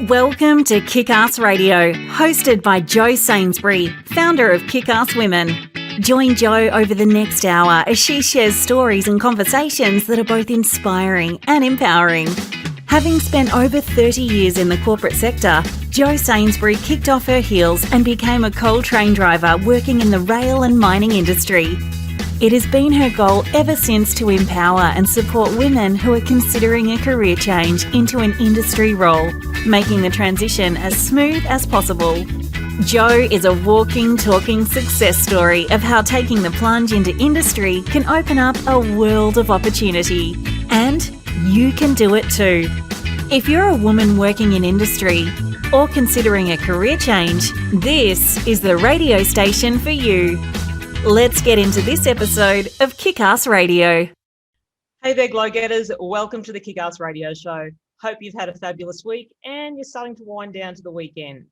Welcome to Kickass Radio, hosted by Jo Sainsbury, founder of Kickass Women. Join Jo over the next hour as she shares stories and conversations that are both inspiring and empowering. Having spent over 30 years in the corporate sector, Jo Sainsbury kicked off her heels and became a coal train driver working in the rail and mining industry. It has been her goal ever since to empower and support women who are considering a career change into an industry role, making the transition as smooth as possible. Jo is a walking, talking success story of how taking the plunge into industry can open up a world of opportunity. And you can do it too. If you're a woman working in industry or considering a career change, this is the radio station for you. Let's get into this episode of Kickass Radio. Hey there, Glo-getters. Welcome to the Kickass Radio Show. Hope you've had a fabulous week and you're starting to wind down to the weekend.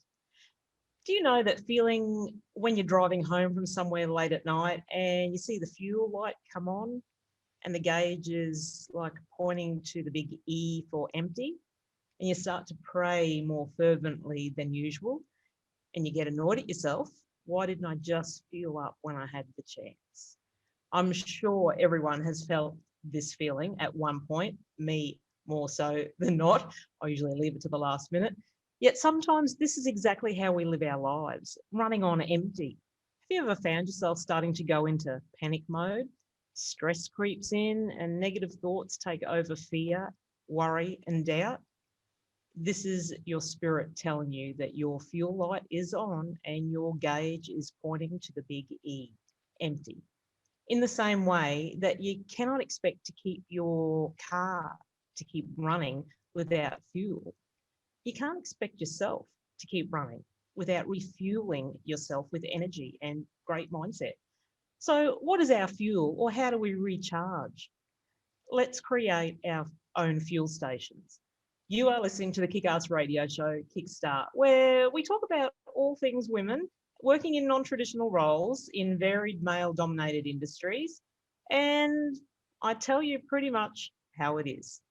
Do you know that feeling when you're driving home from somewhere late at night and you see the fuel light come on and the gauge is like pointing to the big E for empty, and you start to pray more fervently than usual and you get annoyed at yourself? Why didn't I just fuel up when I had the chance? I'm sure everyone has felt this feeling at one point, me more so than not. I usually leave it to the last minute. Yet sometimes this is exactly how we live our lives, running on empty. Have you ever found yourself starting to go into panic mode? Stress creeps in and negative thoughts take over fear, worry, and doubt. This is your spirit telling you that your fuel light is on and your gauge is pointing to the big E, empty. In the same way that you cannot expect to keep your car to keep running without fuel, you can't expect yourself to keep running without refueling yourself with energy and great mindset. So what is our fuel, or how do we recharge? Let's create our own fuel stations. You are listening to the Kickass Radio Show, Kickstart, where we talk about all things women working in non-traditional roles in varied male-dominated industries, and I tell you pretty much how it is.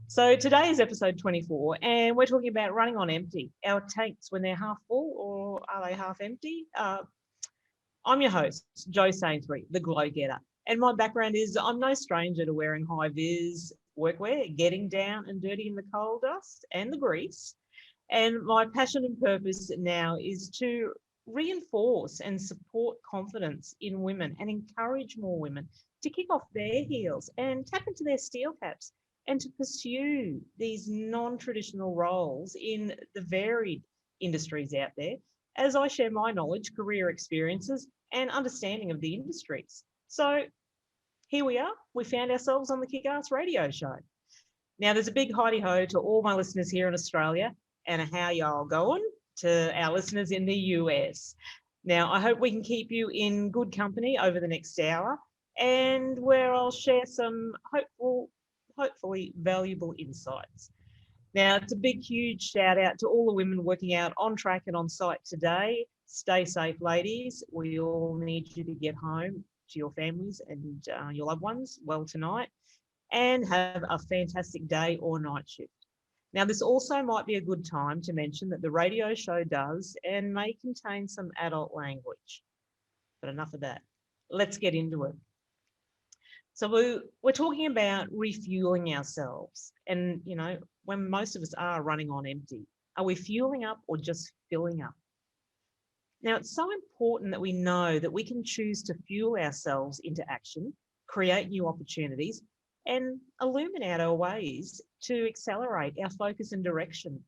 So today is episode 24, and we're talking about running on empty, our tanks when they're half full, or are they half empty? I'm your host, Jo Sainsbury, the Glo-getter, and my background is I'm no stranger to wearing high-vis workwear, getting down and dirty in the coal dust and the grease. And my passion and purpose now is to reinforce and support confidence in women and encourage more women to kick off their heels and tap into their steel caps and to pursue these non-traditional roles in the varied industries out there as I share my knowledge, career experiences, and understanding of the industries. So here we are. We found ourselves on the Kickass Radio Show. Now, there's a big hi-ho to all my listeners here in Australia, and how y'all going to our listeners in the US. Now, I hope we can keep you in good company over the next hour, and where I'll share some hopefully valuable insights. Now, it's a big, huge shout out to all the women working out on track and on site today. Stay safe, ladies. We all need you to get home to your families and your loved ones well tonight, and have a fantastic day or night shift. Now, this also might be a good time to mention that the radio show does and may contain some adult language. But enough of that. Let's get into it. So we're talking about refueling ourselves. And, you know, when most of us are running on empty, are we fueling up or just filling up? Now, it's so important that we know that we can choose to fuel ourselves into action, create new opportunities, and illuminate our ways to accelerate our focus and direction.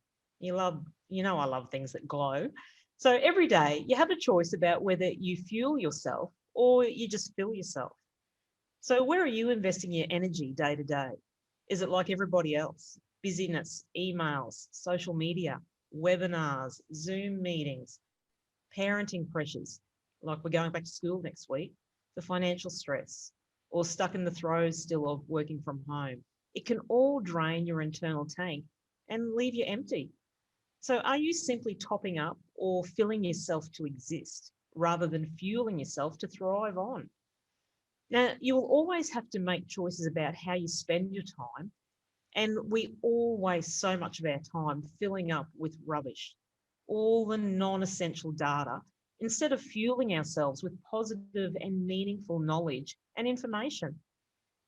I love things that glow. So every day you have a choice about whether you fuel yourself or you just fill yourself. So where are you investing your energy day to day? Is it like everybody else? Busyness, emails, social media, webinars, Zoom meetings, parenting pressures, like we're going back to school next week, the financial stress, or stuck in the throes still of working from home. It can all drain your internal tank and leave you empty. So are you simply topping up or filling yourself to exist rather than fueling yourself to thrive on? Now, you will always have to make choices about how you spend your time And we all waste so much of our time filling up with rubbish, all the non-essential data, instead of fueling ourselves with positive and meaningful knowledge and information.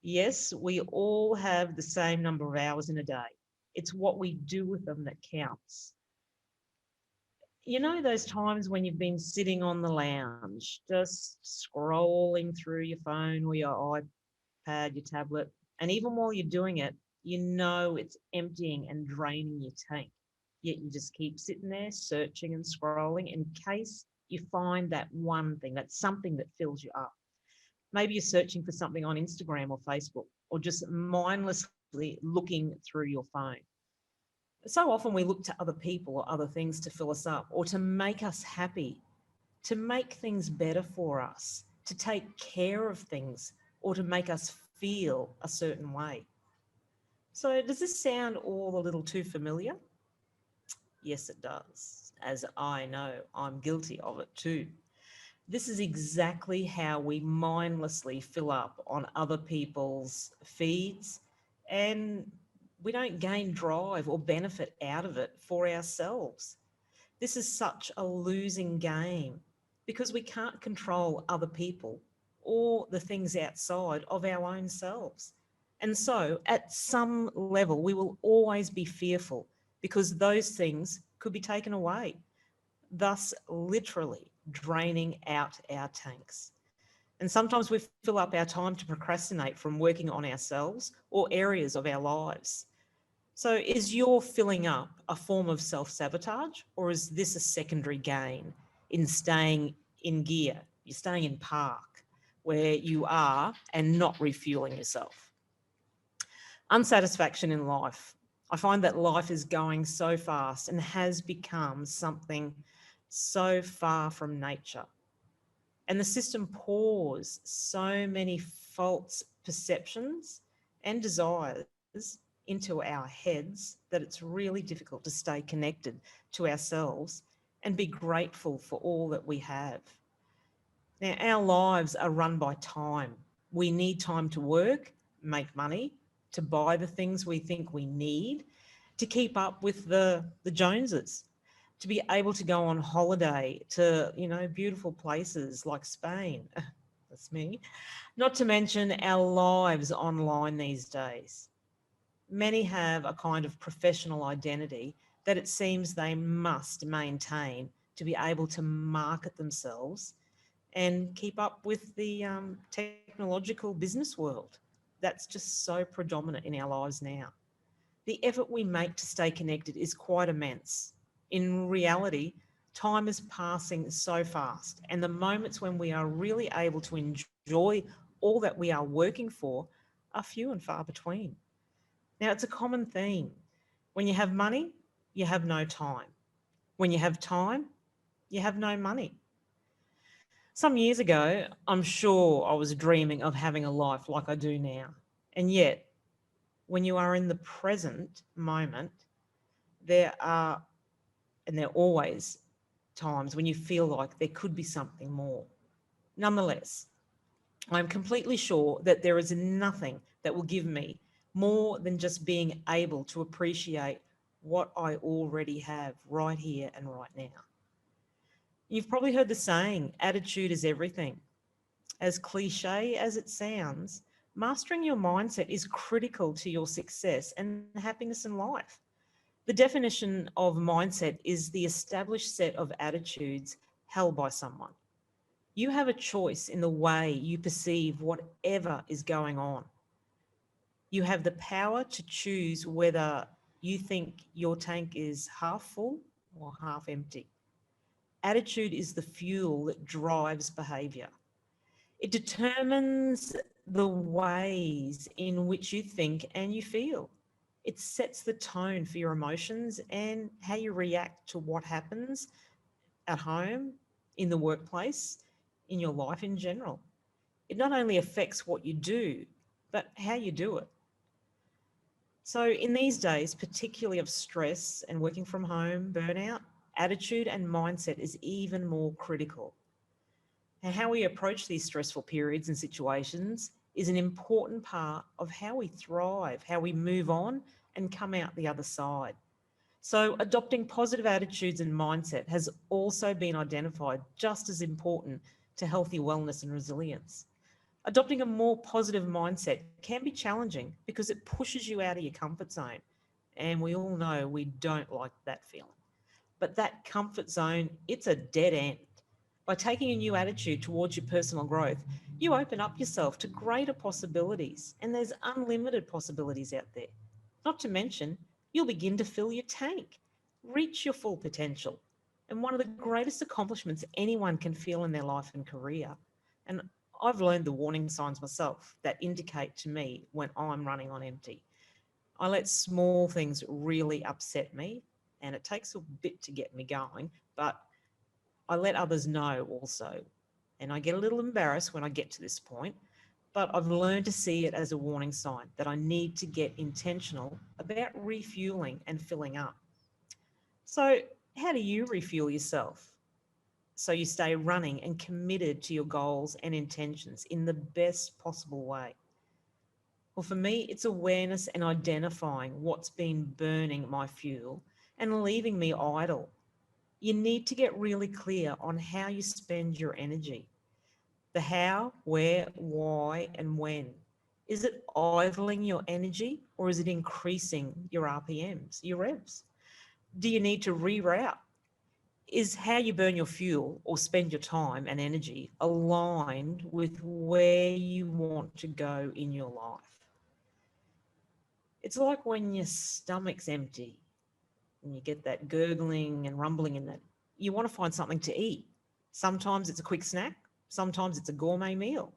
Yes, we all have the same number of hours in a day. It's what we do with them that counts. You know, those times when you've been sitting on the lounge, just scrolling through your phone or your iPad, your tablet, and even while you're doing it, you know it's emptying and draining your tank. Yet you just keep sitting there searching and scrolling in case you find that one thing, that something that fills you up. Maybe you're searching for something on Instagram or Facebook, or just mindlessly looking through your phone. So often we look to other people or other things to fill us up or to make us happy, to make things better for us, to take care of things, or to make us feel a certain way. So does this sound all a little too familiar? Yes, it does, as I know I'm guilty of it too. This is exactly how we mindlessly fill up on other people's feeds, and we don't gain drive or benefit out of it for ourselves. This is such a losing game because we can't control other people or the things outside of our own selves. And so, at some level, we will always be fearful because those things could be taken away, thus, literally draining out our tanks. And sometimes we fill up our time to procrastinate from working on ourselves or areas of our lives. So, is your filling up a form of self sabotage, or is this a secondary gain in staying in gear? You're staying in park where you are and not refueling yourself. Unsatisfaction in life. I find that life is going so fast and has become something so far from nature. And the system pours so many false perceptions and desires into our heads that it's really difficult to stay connected to ourselves and be grateful for all that we have. Now, our lives are run by time. We need time to work, make money, to buy the things we think we need, to keep up with the Joneses, to be able to go on holiday to, beautiful places like Spain. That's me. Not to mention our lives online these days. Many have a kind of professional identity that it seems they must maintain to be able to market themselves and keep up with the technological business world. That's just so predominant in our lives now. The effort we make to stay connected is quite immense. In reality, time is passing so fast, and the moments when we are really able to enjoy all that we are working for are few and far between. Now, it's a common theme. When you have money, you have no time. When you have time, you have no money. Some years ago, I'm sure I was dreaming of having a life like I do now. And yet, when you are in the present moment, there are, and there are always times when you feel like there could be something more. Nonetheless, I'm completely sure that there is nothing that will give me more than just being able to appreciate what I already have right here and right now. You've probably heard the saying, attitude is everything. As cliche as it sounds, mastering your mindset is critical to your success and happiness in life. The definition of mindset is the established set of attitudes held by someone. You have a choice in the way you perceive whatever is going on. You have the power to choose whether you think your tank is half full or half empty. Attitude is the fuel that drives behavior. It determines the ways in which you think and you feel. It sets the tone for your emotions and how you react to what happens at home, in the workplace, in your life in general. It not only affects what you do, but how you do it. So in these days, particularly of stress and working from home, burnout, attitude and mindset is even more critical. And how we approach these stressful periods and situations is an important part of how we thrive, how we move on, and come out the other side. So adopting positive attitudes and mindset has also been identified just as important to healthy wellness and resilience. Adopting a more positive mindset can be challenging because it pushes you out of your comfort zone. And we all know we don't like that feeling. But that comfort zone, it's a dead end. By taking a new attitude towards your personal growth, you open up yourself to greater possibilities, and there's unlimited possibilities out there. Not to mention, you'll begin to fill your tank, reach your full potential, and one of the greatest accomplishments anyone can feel in their life and career. And I've learned the warning signs myself that indicate to me when I'm running on empty. I let small things really upset me, and it takes a bit to get me going, but I let others know also. And I get a little embarrassed when I get to this point, but I've learned to see it as a warning sign that I need to get intentional about refueling and filling up. So how do you refuel yourself so you stay running and committed to your goals and intentions in the best possible way? Well, for me, it's awareness and identifying what's been burning my fuel and leaving me idle. You need to get really clear on how you spend your energy. The how, where, why, and when. Is it idling your energy or is it increasing your RPMs, your revs? Do you need to reroute? Is how you burn your fuel or spend your time and energy aligned with where you want to go in your life? It's like when your stomach's empty and you get that gurgling and rumbling in that. You want to find something to eat. Sometimes it's a quick snack, sometimes it's a gourmet meal.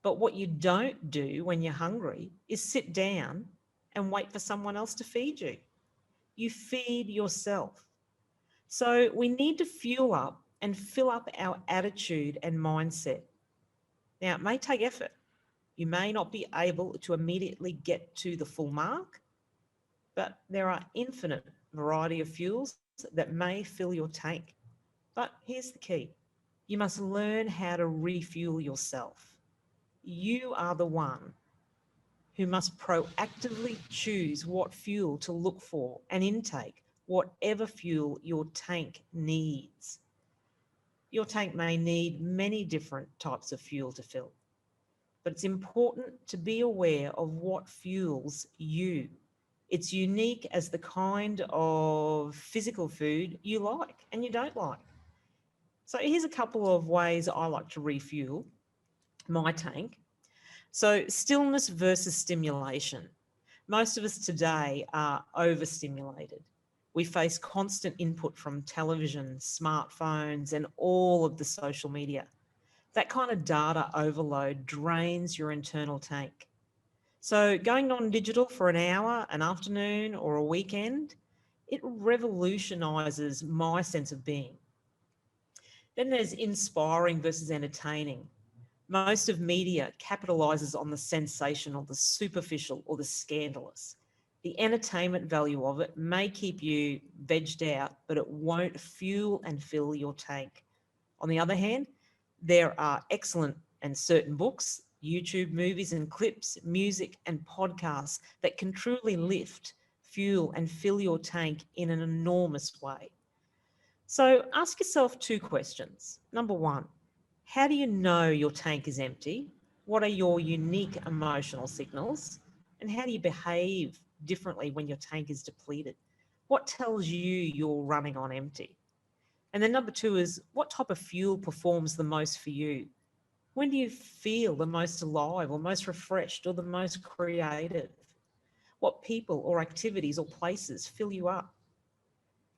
But what you don't do when you're hungry is sit down and wait for someone else to feed you. You feed yourself. So we need to fuel up and fill up our attitude and mindset. Now, it may take effort. You may not be able to immediately get to the full mark, but there are infinite variety of fuels that may fill your tank. But here's the key. You must learn how to refuel yourself. You are the one who must proactively choose what fuel to look for and intake whatever fuel your tank needs. Your tank may need many different types of fuel to fill, but it's important to be aware of what fuels you. It's unique as the kind of physical food you like and you don't like. So here's a couple of ways I like to refuel my tank. So stillness versus stimulation. Most of us today are overstimulated. We face constant input from television, smartphones, and all of the social media. That kind of data overload drains your internal tank. So going non-digital for an hour, an afternoon, or a weekend, it revolutionises my sense of being. Then there's inspiring versus entertaining. Most of media capitalises on the sensational, the superficial, or the scandalous. The entertainment value of it may keep you vegged out, but it won't fuel and fill your tank. On the other hand, there are excellent and certain books, YouTube movies and clips, music and podcasts that can truly lift, fuel and fill your tank in an enormous way. So ask yourself two questions. Number one, how do you know your tank is empty? What are your unique emotional signals? And how do you behave differently when your tank is depleted? What tells you you're running on empty? And then number two is, what type of fuel performs the most for you? When do you feel the most alive or most refreshed or the most creative? What people or activities or places fill you up?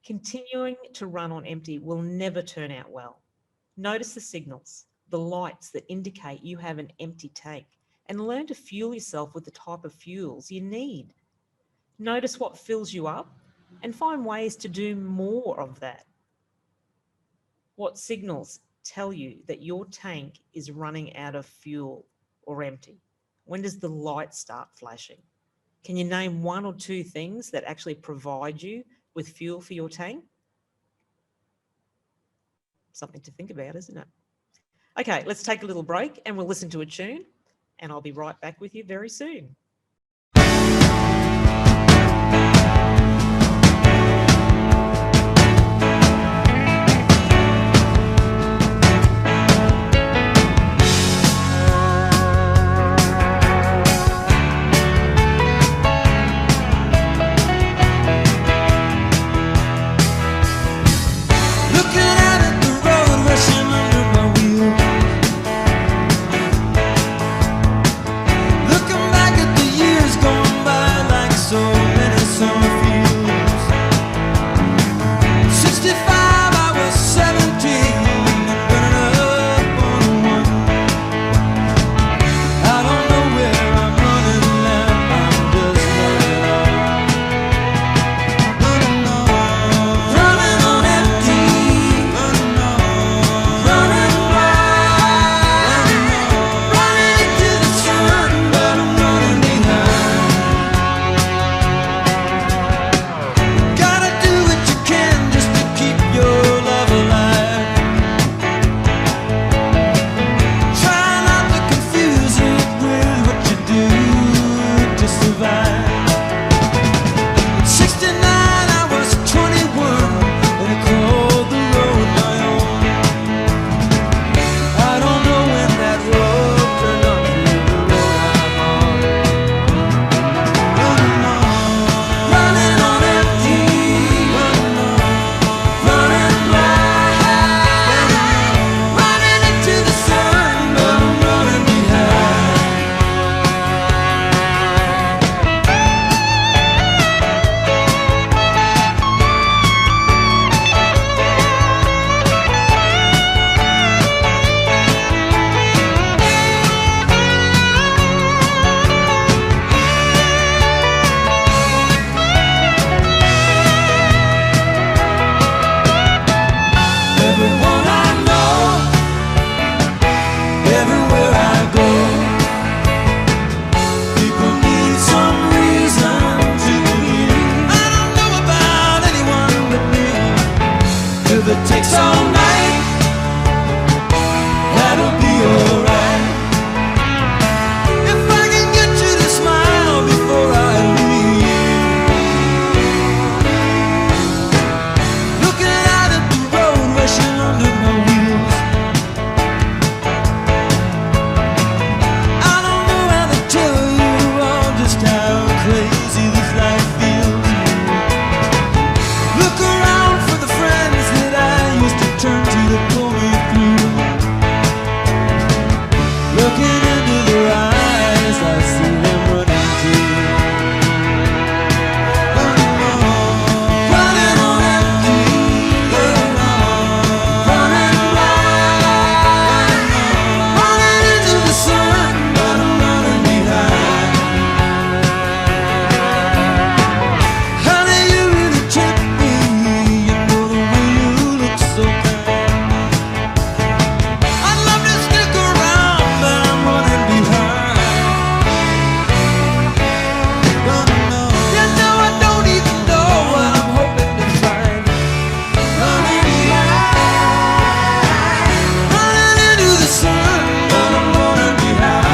Continuing to run on empty will never turn out well. Notice the signals, the lights that indicate you have an empty tank, and learn to fuel yourself with the type of fuels you need. Notice what fills you up and find ways to do more of that. What signals tell you that your tank is running out of fuel or empty? When does the light start flashing? Can you name one or two things that actually provide you with fuel for your tank? Something to think about, isn't it? Okay, let's take a little break and we'll listen to a tune, and I'll be right back with you very soon. if it takes all night, that'll be alright. If I can get you to smile before I leave, looking out at the road rushing under my wheels, I don't know how to tell you all just how crazy this life feels. Look around for the friends that I used to turn to pull me through. Looking into their eyes, I see them running too. Running on empty, running right, running into the sun, but I'm running behind. Honey, you really trip me, you know the way you look so kind. I'd love to stick around, but I'm running behind. Running on. You know I don't even know what I'm hoping to find. Running behind, running into the sun, but I'm running behind.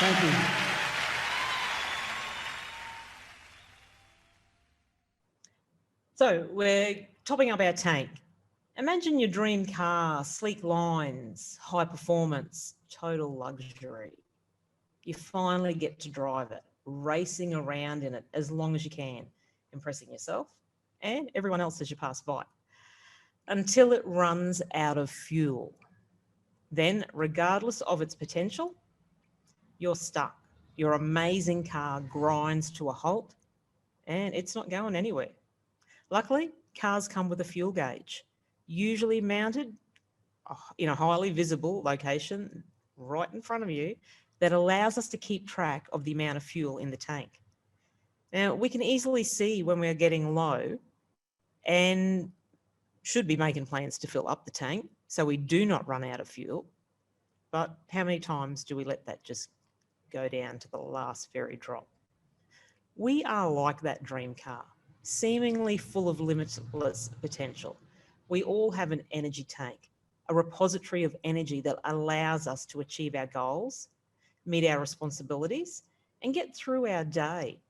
Thank you. So we're topping up our tank. Imagine your dream car, sleek lines, high performance, total luxury. You finally get to drive it, racing around in it as long as you can, impressing yourself and everyone else as you pass by, until it runs out of fuel. Then, regardless of its potential, you're stuck. Your amazing car grinds to a halt and it's not going anywhere. Luckily, cars come with a fuel gauge, usually mounted in a highly visible location right in front of you that allows us to keep track of the amount of fuel in the tank. Now, we can easily see when we're getting low and should be making plans to fill up the tank so we do not run out of fuel. But how many times do we let that just go down to the last very drop? We are like that dream car, seemingly full of limitless potential. We all have an energy tank, a repository of energy that allows us to achieve our goals, meet our responsibilities, and get through our day.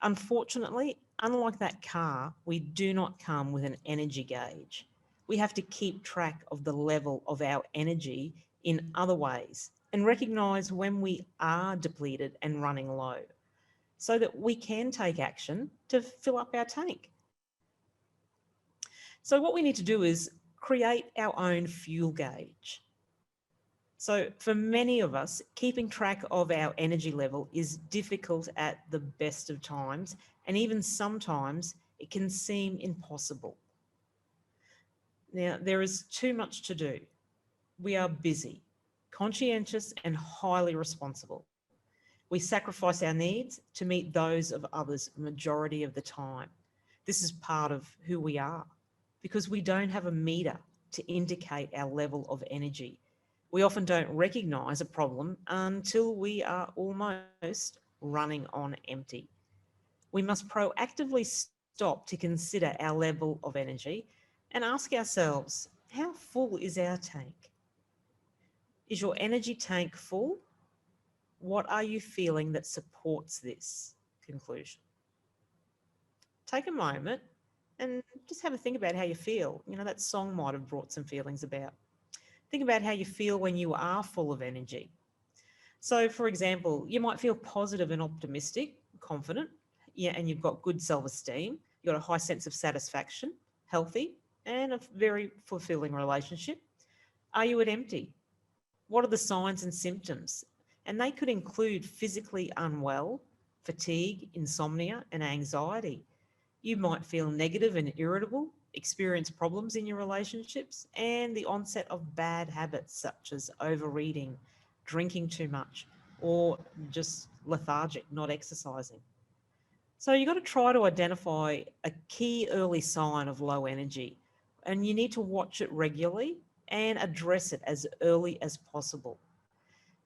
Unfortunately, unlike that car, we do not come with an energy gauge. We have to keep track of the level of our energy in other ways and recognise when we are depleted and running low so that we can take action to fill up our tank. So what we need to do is create our own fuel gauge. So for many of us, keeping track of our energy level is difficult at the best of times, and even sometimes it can seem impossible. Now, there is too much to do. We are busy, conscientious, and highly responsible. We sacrifice our needs to meet those of others majority of the time. This is part of who we are because we don't have a meter to indicate our level of energy. We often don't recognise a problem until we are almost running on empty. We must proactively stop to consider our level of energy and ask ourselves, how full is our tank? Is your energy tank full? what are you feeling that supports this conclusion? Take a moment and just have a think about how you feel. You know, that song might have brought some feelings about. Think about how you feel when you are full of energy. So, for example, you might feel positive and optimistic, confident, yeah, and you've got good self-esteem. You've got a high sense of satisfaction, healthy, and a very fulfilling relationship. Are you at empty? What are the signs and symptoms? And they could include physically unwell, fatigue, insomnia, and anxiety. You might feel negative and irritable, experience problems in your relationships, and the onset of bad habits such as overeating, drinking too much, or just lethargic, not exercising. So you've got to try to identify a key early sign of low energy, and you need to watch it regularly and address it as early as possible.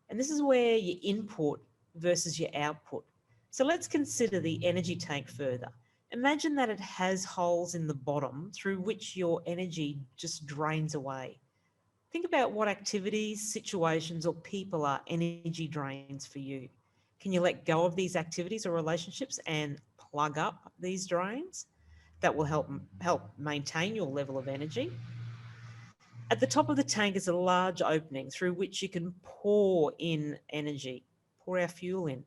And this is where your input versus your output. So let's consider the energy tank further. Imagine that it has holes in the bottom through which your energy just drains away. Think about what activities, situations, or people are energy drains for you. Can you let go of these activities or relationships and plug up these drains? That will help maintain your level of energy. At the top of the tank is a large opening through which you can pour in energy, pour our fuel in,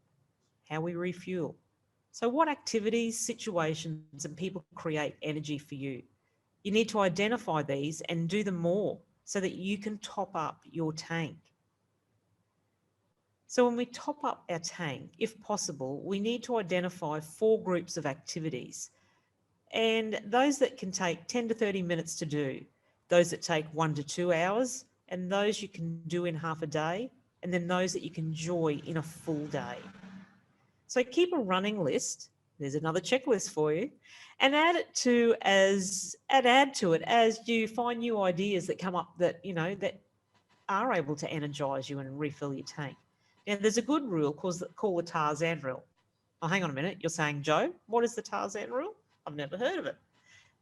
how we refuel. So what activities, situations, and people create energy for you? You need to identify these and do them more so that you can top up your tank. So when we top up our tank, if possible, we need to identify 4 groups of activities, and those that can take 10 to 30 minutes to do, those that take 1 to 2 hours, and those you can do in half a day, and then those that you can enjoy in a full day. So keep a running list. There's another checklist for you, and add to it as you find new ideas that come up that that are able to energize you and refill your tank. Now, there's a good rule called the Tarzan rule. Oh, hang on a minute. You're saying, Joe, what is the Tarzan rule? I've never heard of it.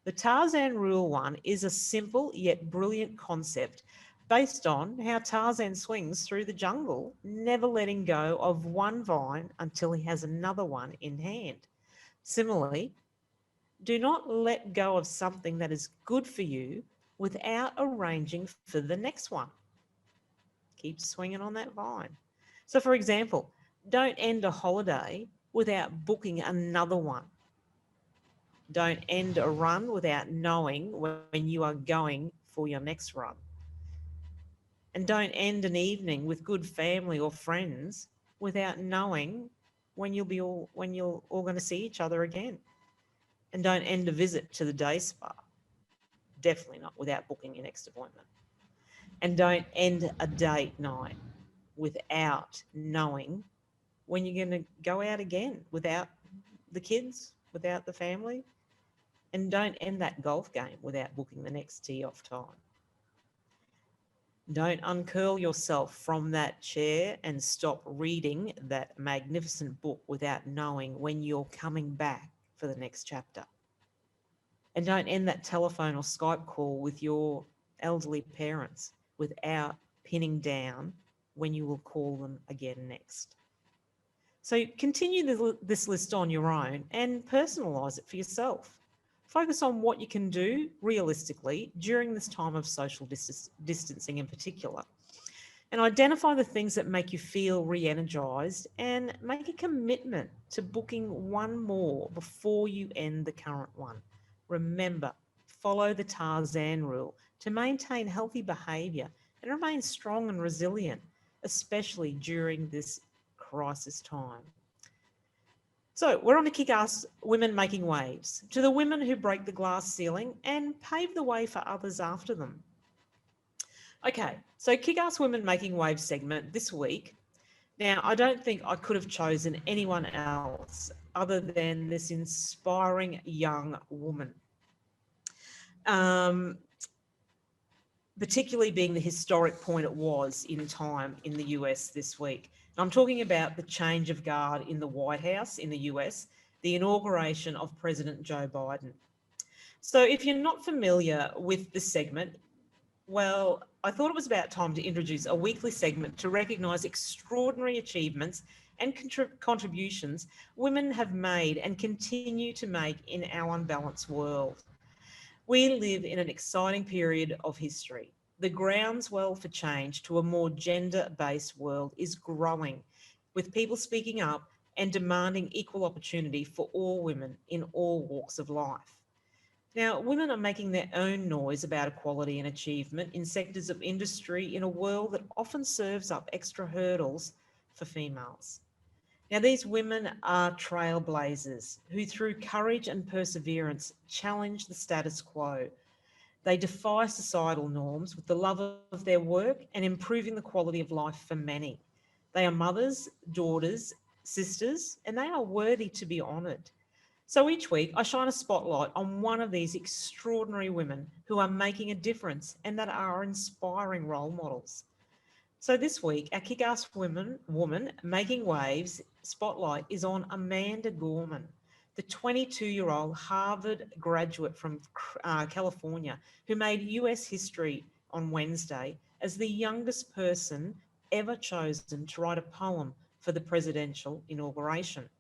The Tarzan rule 1 is a simple yet brilliant concept based on how Tarzan swings through the jungle, never letting go of one vine until he has another one in hand. Similarly, do not let go of something that is good for you without arranging for the next one. Keep swinging on that vine. So, for example, don't end a holiday without booking another one. Don't end a run without knowing when you are going for your next run. And don't end an evening with good family or friends without knowing when you're all going to see each other again. And don't end a visit to the day spa. Definitely not without booking your next appointment. And don't end a date night without knowing when you're going to go out again, without the kids, without the family. And don't end that golf game without booking the next tee off time. Don't uncurl yourself from that chair and stop reading that magnificent book without knowing when you're coming back for the next chapter. And don't end that telephone or Skype call with your elderly parents without pinning down when you will call them again next. So continue this list on your own and personalise it for yourself. Focus on what you can do realistically during this time of social distancing in particular. And identify the things that make you feel re-energised and make a commitment to booking one more before you end the current one. Remember, follow the Tarzan rule to maintain healthy behaviour and remain strong and resilient, especially during this crisis time. So we're on to Kick-Ass Women Making Waves, to the women who break the glass ceiling and pave the way for others after them. Okay, so Kick-Ass Women Making Waves segment this week. Now, I don't think I could have chosen anyone else other than this inspiring young woman, particularly being the historic point it was in time in the US this week. I'm talking about the change of guard in the White House in the US, the inauguration of President Joe Biden. So if you're not familiar with the segment, Well, I thought it was about time to introduce a weekly segment to recognise extraordinary achievements and contributions women have made and continue to make in our unbalanced world. We live in an exciting period of history. The groundswell for change to a more gender based world is growing, with people speaking up and demanding equal opportunity for all women in all walks of life. Now, women are making their own noise about equality and achievement in sectors of industry in a world that often serves up extra hurdles for females. Now, these women are trailblazers who, through courage and perseverance, challenge the status quo. They defy societal norms with the love of their work and improving the quality of life for many. They are mothers, daughters, sisters, and they are worthy to be honoured. So each week, I shine a spotlight on one of these extraordinary women who are making a difference and that are inspiring role models. So this week, our kick-ass woman making waves spotlight is on Amanda Gorman, the 22-year-old Harvard graduate from California who made US history on Wednesday as the youngest person ever chosen to write a poem for the presidential inauguration.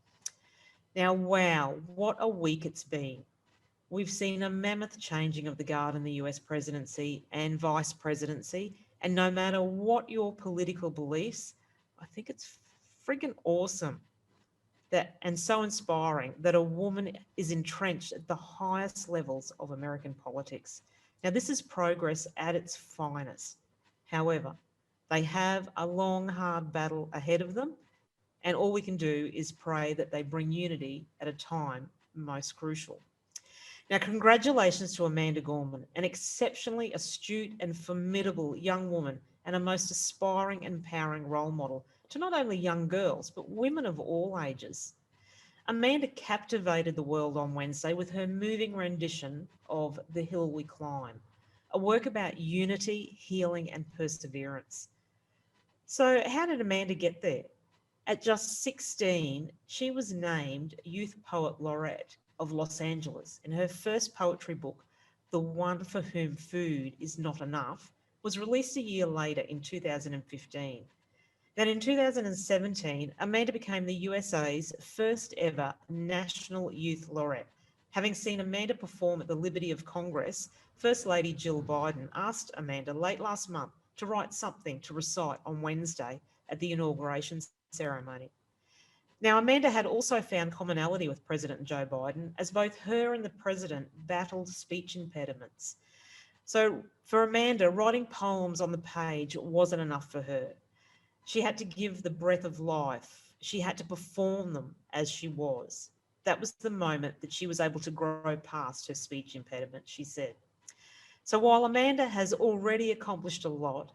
Now, wow, what a week it's been. We've seen a mammoth changing of the guard in the US presidency and vice presidency. And no matter what your political beliefs, I think it's friggin' awesome that and so inspiring that a woman is entrenched at the highest levels of American politics. Now, this is progress at its finest. However, they have a long, hard battle ahead of them, and all we can do is pray that they bring unity at a time most crucial. Now, congratulations to Amanda Gorman, an exceptionally astute and formidable young woman and a most aspiring and empowering role model to not only young girls, but women of all ages. Amanda captivated the world on Wednesday with her moving rendition of The Hill We Climb, a work about unity, healing, and perseverance. So, how did Amanda get there? At just 16, she was named Youth Poet Laureate of Los Angeles, and her first poetry book, The One for Whom Food Is Not Enough, was released a year later in 2015. Then in 2017, Amanda became the USA's first ever National Youth Laureate. Having seen Amanda perform at the Liberty of Congress, First Lady Jill Biden asked Amanda late last month to write something to recite on Wednesday at the inauguration ceremony. Now, Amanda had also found commonality with President Joe Biden as both her and the president battled speech impediments. So for Amanda, writing poems on the page wasn't enough for her. She had to give the breath of life. She had to perform them as she was. That was the moment that she was able to grow past her speech impediment, she said. So while Amanda has already accomplished a lot,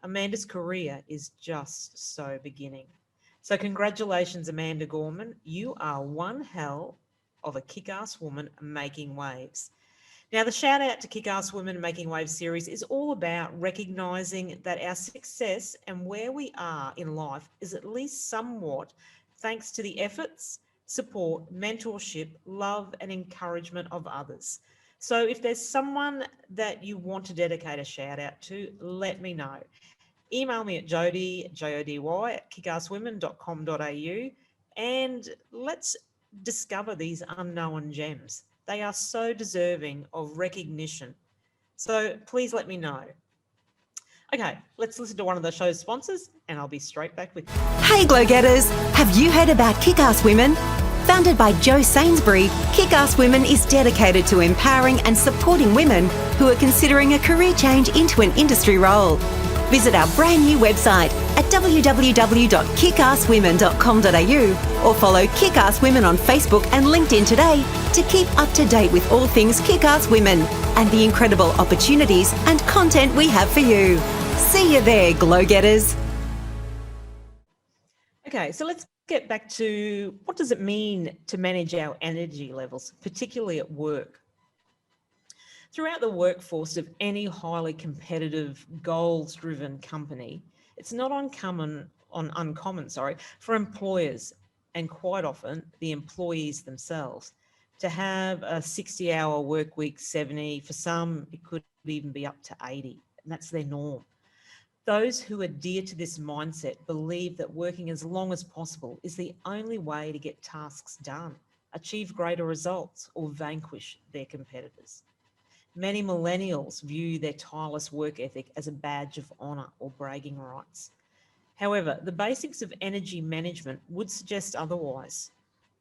Amanda's career is just so beginning. So congratulations, Amanda Gorman. You are one hell of a kick-ass woman making waves. Now, the shout out to Kick-Ass Women Making Waves series is all about recognising that our success and where we are in life is at least somewhat thanks to the efforts, support, mentorship, love and encouragement of others. So if there's someone that you want to dedicate a shout out to, let me know. Email me at Jody, Jody, at kickasswomen.com.au and let's discover these unknown gems. They are so deserving of recognition. So please let me know. Okay, let's listen to one of the show's sponsors and I'll be straight back with you. Hey Glo-getters, have you heard about Kickass Women? Founded by Jo Sainsbury, Kickass Women is dedicated to empowering and supporting women who are considering a career change into an industry role. Visit our brand new website at www.kickasswomen.com.au or follow Kickass Women on Facebook and LinkedIn today to keep up to date with all things Kickass Women and the incredible opportunities and content we have for you. See you there, Glo-getters. Okay, so let's get back to what does it mean to manage our energy levels, particularly at work. Throughout the workforce of any highly competitive, goals-driven company, it's not uncommon for employers and quite often the employees themselves to have a 60-hour work week, 70. For some, it could even be up to 80 and that's their norm. Those who adhere to this mindset believe that working as long as possible is the only way to get tasks done, achieve greater results, or vanquish their competitors. Many millennials view their tireless work ethic as a badge of honour or bragging rights. However, the basics of energy management would suggest otherwise.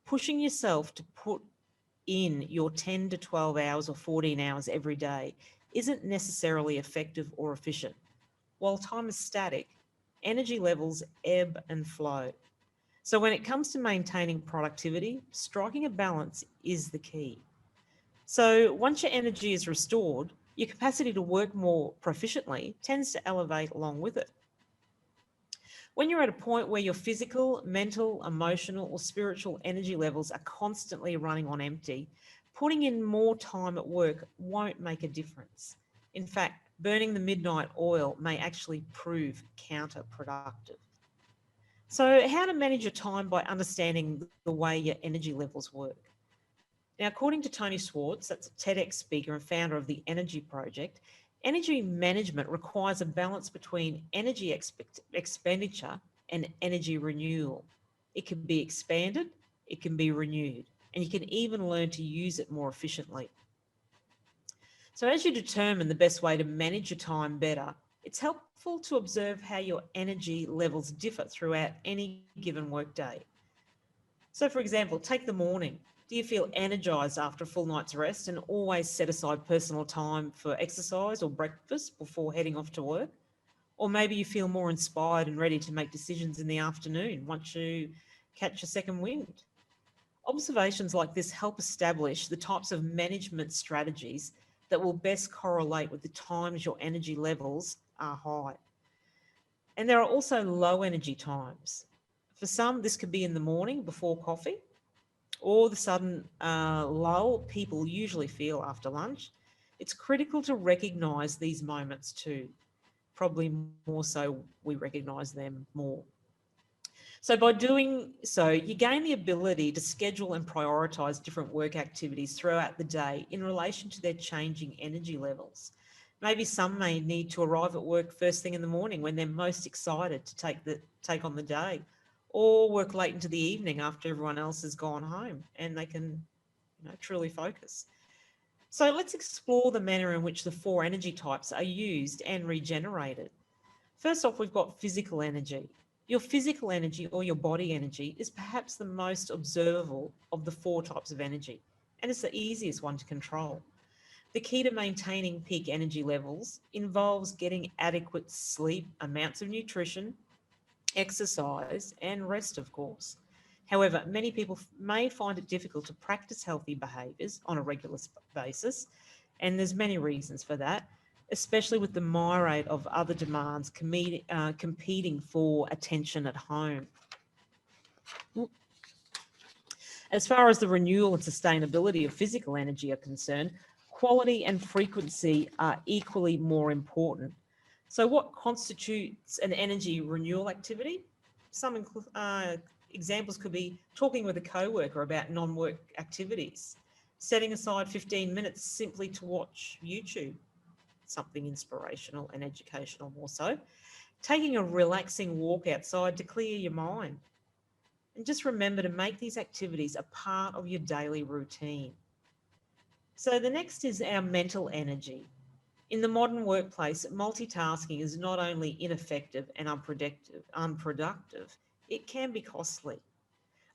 Pushing yourself to put in your 10 to 12 hours or 14 hours every day isn't necessarily effective or efficient. While time is static, energy levels ebb and flow. So when it comes to maintaining productivity, striking a balance is the key. So once your energy is restored, your capacity to work more proficiently tends to elevate along with it. When you're at a point where your physical, mental, emotional, or spiritual energy levels are constantly running on empty, putting in more time at work won't make a difference. In fact, burning the midnight oil may actually prove counterproductive. So, how to manage your time by understanding the way your energy levels work. Now, according to Tony Schwartz, that's a TEDx speaker and founder of the Energy Project, energy management requires a balance between energy expenditure and energy renewal. It can be expanded, it can be renewed, and you can even learn to use it more efficiently. So as you determine the best way to manage your time better, it's helpful to observe how your energy levels differ throughout any given workday. So for example, take the morning. Do you feel energized after a full night's rest and always set aside personal time for exercise or breakfast before heading off to work? Or maybe you feel more inspired and ready to make decisions in the afternoon once you catch a second wind. Observations like this help establish the types of management strategies that will best correlate with the times your energy levels are high. And there are also low energy times. For some, this could be in the morning before coffee, or the sudden lull people usually feel after lunch. It's critical to recognise these moments too. Probably more so we recognise them more. So by doing so, you gain the ability to schedule and prioritise different work activities throughout the day in relation to their changing energy levels. Maybe some may need to arrive at work first thing in the morning when they're most excited to take on the day, or work late into the evening after everyone else has gone home and they can truly focus. So let's explore the manner in which the 4 energy types are used and regenerated. First off, we've got physical energy. Your physical energy or your body energy is perhaps the most observable of the 4 types of energy, and it's the easiest one to control. The key to maintaining peak energy levels involves getting adequate sleep, amounts of nutrition, exercise, and rest, of course. However, many people may find it difficult to practice healthy behaviours on a regular basis, and there's many reasons for that, especially with the myriad of other demands competing for attention at home. As far as the renewal and sustainability of physical energy are concerned, quality and frequency are equally more important. So what constitutes an energy renewal activity? Some examples could be talking with a coworker about non-work activities, setting aside 15 minutes simply to watch YouTube, something inspirational and educational more so, taking a relaxing walk outside to clear your mind. And just remember to make these activities a part of your daily routine. So the next is our mental energy. In the modern workplace, multitasking is not only ineffective and unproductive, it can be costly.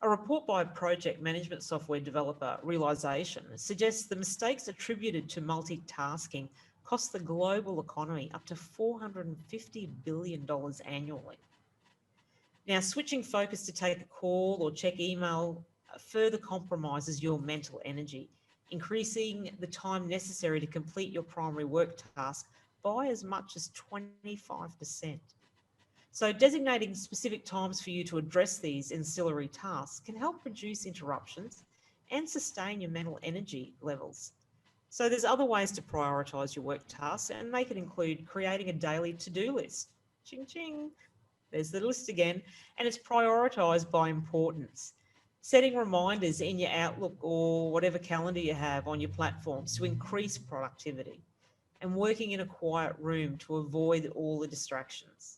A report by project management software developer Realization suggests the mistakes attributed to multitasking cost the global economy up to $450 billion annually. Now, switching focus to take a call or check email further compromises your mental energy, increasing the time necessary to complete your primary work task by as much as 25%. So designating specific times for you to address these ancillary tasks can help reduce interruptions and sustain your mental energy levels. So there's other ways to prioritise your work tasks, and they can include creating a daily to-do list. Ching, ching. There's the list again, and it's prioritised by importance. Setting reminders in your Outlook or whatever calendar you have on your platforms to increase productivity. and working in a quiet room to avoid all the distractions.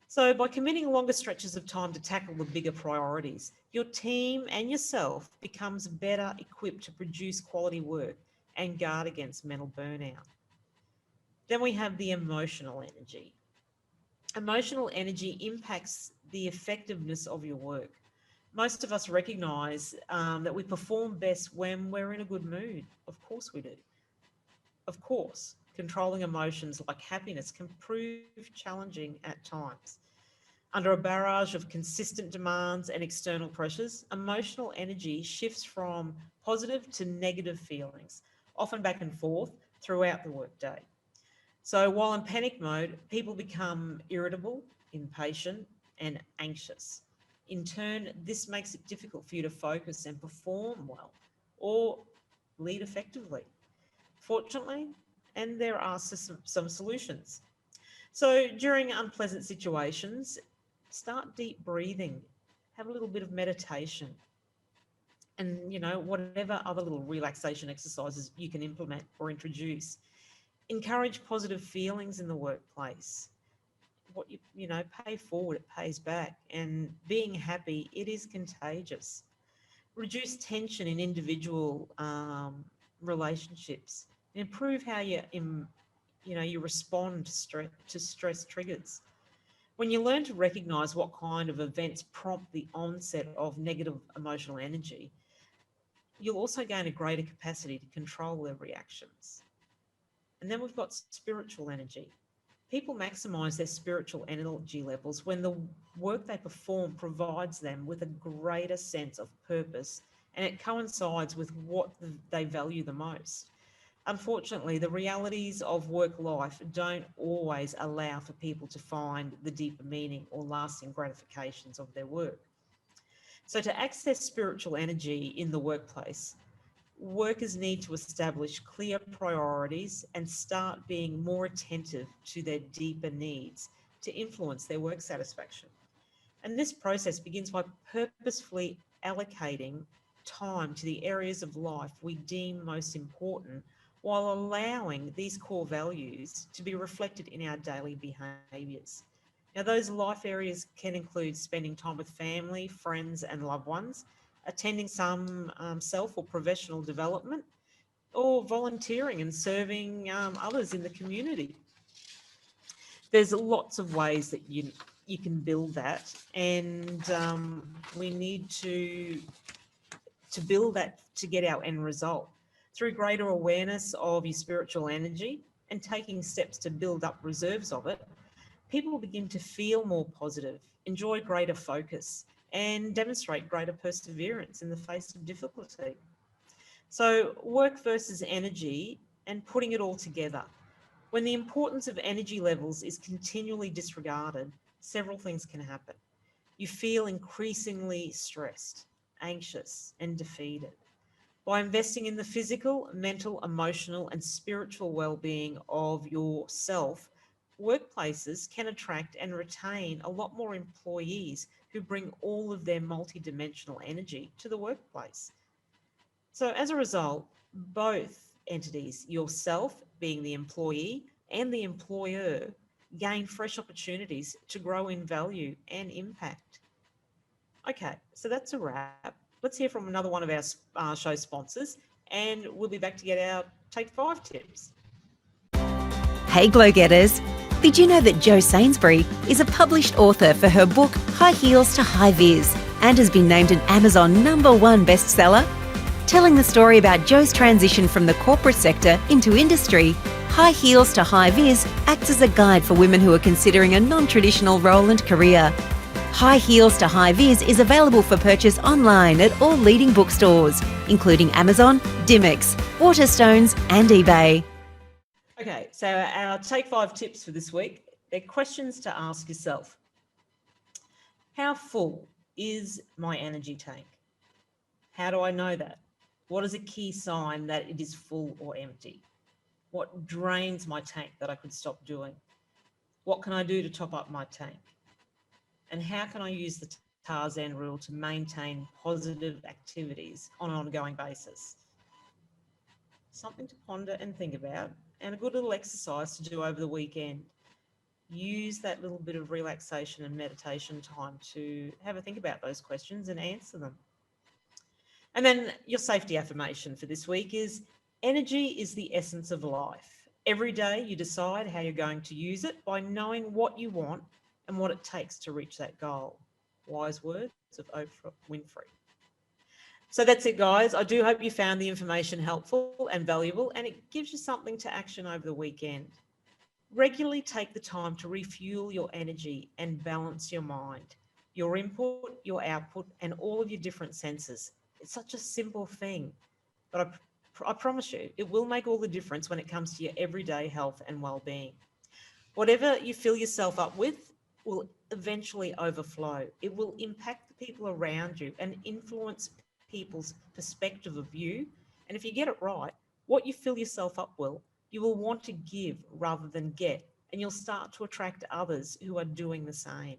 So by committing longer stretches of time to tackle the bigger priorities, your team and yourself becomes better equipped to produce quality work and guard against mental burnout. Then we have the emotional energy. Emotional energy impacts the effectiveness of your work. Most of us recognise that we perform best when we're in a good mood. Of course we do. Of course, controlling emotions like happiness can prove challenging at times. Under a barrage of consistent demands and external pressures, emotional energy shifts from positive to negative feelings, often back and forth throughout the workday. So while in panic mode, people become irritable, impatient, and anxious. In turn, this makes it difficult for you to focus and perform well or lead effectively. Fortunately, and there are some solutions. So during unpleasant situations, start deep breathing, have a little bit of meditation, and whatever other little relaxation exercises you can implement or introduce. Encourage positive feelings in the workplace. What pay forward, it pays back, and being happy, it is contagious. Reduce tension in individual relationships. Improve how you respond to stress triggers. When you learn to recognise what kind of events prompt the onset of negative emotional energy, you'll also gain a greater capacity to control their reactions. And then we've got spiritual energy. People maximise their spiritual energy levels when the work they perform provides them with a greater sense of purpose, and it coincides with what they value the most. Unfortunately, the realities of work life don't always allow for people to find the deeper meaning or lasting gratifications of their work. So to access spiritual energy in the workplace, workers need to establish clear priorities and start being more attentive to their deeper needs to influence their work satisfaction. And this process begins by purposefully allocating time to the areas of life we deem most important, while allowing these core values to be reflected in our daily behaviours. Now, those life areas can include spending time with family, friends and loved ones, attending some self or professional development, or volunteering and serving others in the community. There's lots of ways that you can build that, and we need to build that to get our end result. Through greater awareness of your spiritual energy and taking steps to build up reserves of it, people begin to feel more positive, enjoy greater focus, and demonstrate greater perseverance in the face of difficulty. So work versus energy and putting it all together. When the importance of energy levels is continually disregarded, several things can happen. You feel increasingly stressed, anxious, and defeated. By investing in the physical, mental, emotional, and spiritual well-being of yourself, workplaces can attract and retain a lot more employees who bring all of their multidimensional energy to the workplace. So as a result, both entities, yourself being the employee and the employer, gain fresh opportunities to grow in value and impact. Okay, so that's a wrap. Let's hear from another one of our show sponsors, and we'll be back to get our Take 5 tips. Hey Glo-getters! Did you know that Jo Sainsbury is a published author for her book High Heels to High Vis and has been named an Amazon #1 bestseller? Telling the story about Jo's transition from the corporate sector into industry, High Heels to High Vis acts as a guide for women who are considering a non-traditional role and career. High Heels to High Vis is available for purchase online at all leading bookstores, including Amazon, Dimmicks, Waterstones and eBay. Okay, so our Take 5 tips for this week, they're questions to ask yourself. How full is my energy tank? How do I know that? What is a key sign that it is full or empty? What drains my tank that I could stop doing? What can I do to top up my tank? And how can I use the Tarzan rule to maintain positive activities on an ongoing basis? Something to ponder and think about. and a good little exercise to do over the weekend. Use that little bit of relaxation and meditation time to have a think about those questions and answer them. And then your safety affirmation for this week is, energy is the essence of life. Every day you decide how you're going to use it by knowing what you want and what it takes to reach that goal. Wise words of Oprah Winfrey. So that's it, guys. I do hope you found the information helpful and valuable, and it gives you something to action over the weekend. Regularly take the time to refuel your energy and balance your mind, your input, your output, and all of your different senses. It's such a simple thing, but I promise you, it will make all the difference when it comes to your everyday health and well-being. Whatever you fill yourself up with will eventually overflow. It will impact the people around you and influence people's perspective of you. And if you get it right, what you fill yourself up with, you will want to give rather than get, and you'll start to attract others who are doing the same.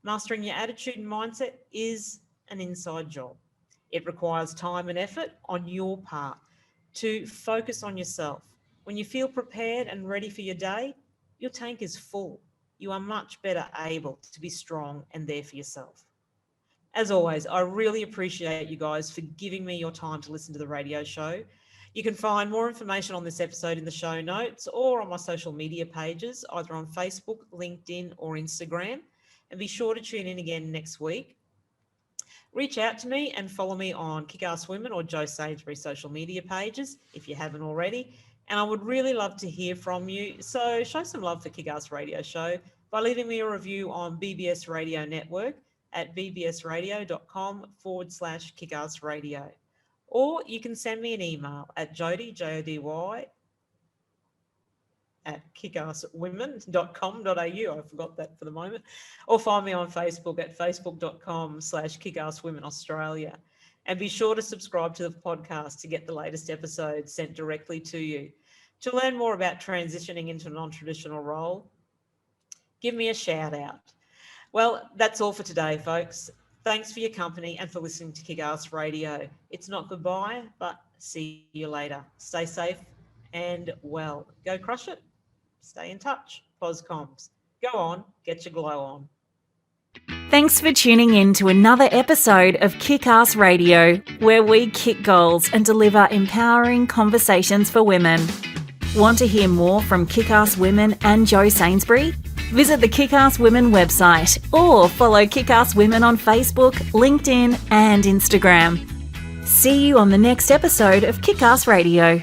Mastering your attitude and mindset is an inside job. It requires time and effort on your part to focus on yourself. When you feel prepared and ready for your day, your tank is full. You are much better able to be strong and there for yourself. As always, I really appreciate you guys for giving me your time to listen to the radio show. You can find more information on this episode in the show notes or on my social media pages, either on Facebook, LinkedIn, or Instagram. And be sure to tune in again next week. Reach out to me and follow me on Kickass Women or Jo Sainsbury social media pages if you haven't already. And I would really love to hear from you. So show some love for Kickass Radio Show by leaving me a review on BBS Radio Network at bbsradio.com/Kickass Radio. Or you can send me an email at Jody, Jody, at kickasswomen.com.au. I forgot that for the moment. Or find me on Facebook at facebook.com/kickasswomenaustralia. And be sure to subscribe to the podcast to get the latest episodes sent directly to you. To learn more about transitioning into a non-traditional role, give me a shout out. Well, that's all for today, folks. Thanks for your company and for listening to Kickass Radio. It's not goodbye, but see you later. Stay safe and well. Go crush it. Stay in touch. Poscoms. Go on, get your glow on. Thanks for tuning in to another episode of Kickass Radio, where we kick goals and deliver empowering conversations for women. Want to hear more from Kickass Women and Jo Sainsbury? Visit the Kickass Women website or follow Kickass Women on Facebook, LinkedIn, and Instagram. See you on the next episode of Kickass Radio.